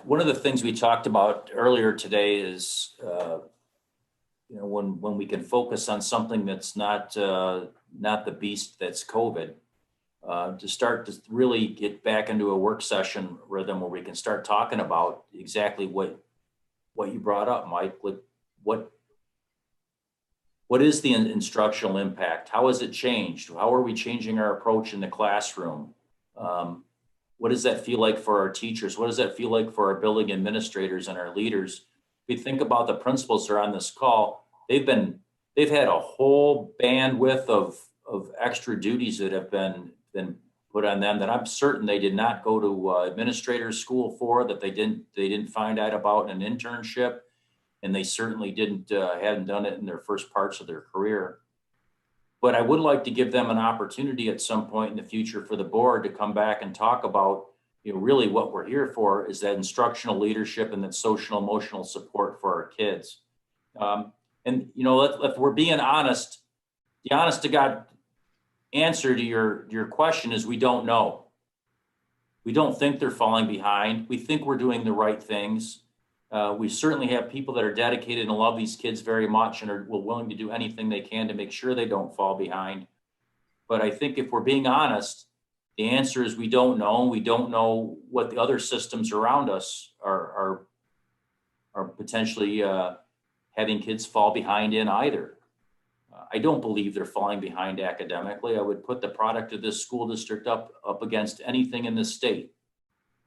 one of the things we talked about earlier today is, when we can focus on something that's not the beast that's COVID, to start to really get back into a work session rhythm where we can start talking about exactly what you brought up, Mike. What is the instructional impact? How has it changed? How are we changing our approach in the classroom? What does that feel like for our teachers? What does that feel like for our building administrators and our leaders? If we think about the principals that are on this call, they've had a whole bandwidth of extra duties that have been put on them that I'm certain they did not go to administrator school for, that they didn't find out about in an internship, and they certainly hadn't done it in their first parts of their career. But I would like to give them an opportunity at some point in the future for the board to come back and talk about, really what we're here for is that instructional leadership and that social emotional support for our kids. If we're being honest, the honest to God answer to your question is we don't know. We don't think they're falling behind. We think we're doing the right things. We certainly have people that are dedicated and love these kids very much and are willing to do anything they can to make sure they don't fall behind. But I think if we're being honest, the answer is we don't know. We don't know what the other systems around us are potentially having kids fall behind in either. I don't believe they're falling behind academically. I would put the product of this school district up against anything in this state.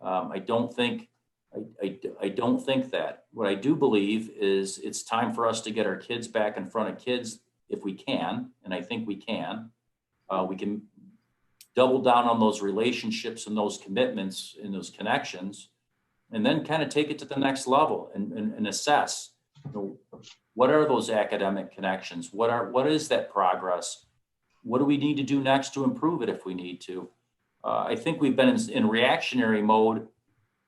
I don't think that. What I do believe is it's time for us to get our kids back in front of kids if we can, and I think we can. We can double down on those relationships and those commitments and those connections, and then kind of take it to the next level and assess, what are those academic connections? What is that progress? What do we need to do next to improve it if we need to? I think we've been in reactionary mode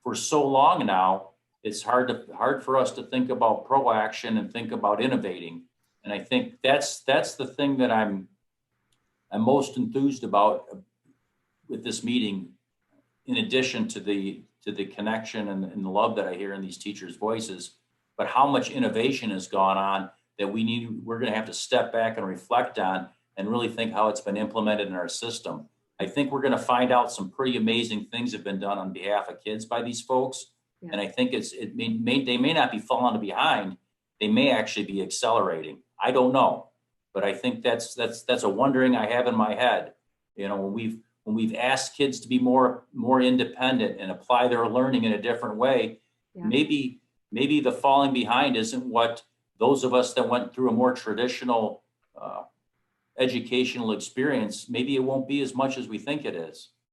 for so long now. It's hard for us to think about proaction and think about innovating. And I think that's the thing that I'm most enthused about with this meeting, in addition to the connection and the love that I hear in these teachers' voices, but how much innovation has gone on that we're going to have to step back and reflect on and really think how it's been implemented in our system. I think we're going to find out some pretty amazing things have been done on behalf of kids by these folks. Yeah. And I think they may not be falling behind. They may actually be accelerating. I don't know, but I think that's a wondering I have in my head. When we've asked kids to be more independent and apply their learning in a different way, yeah. Maybe the falling behind isn't what those of us that went through a more traditional educational experience, maybe it won't be as much as we think it is.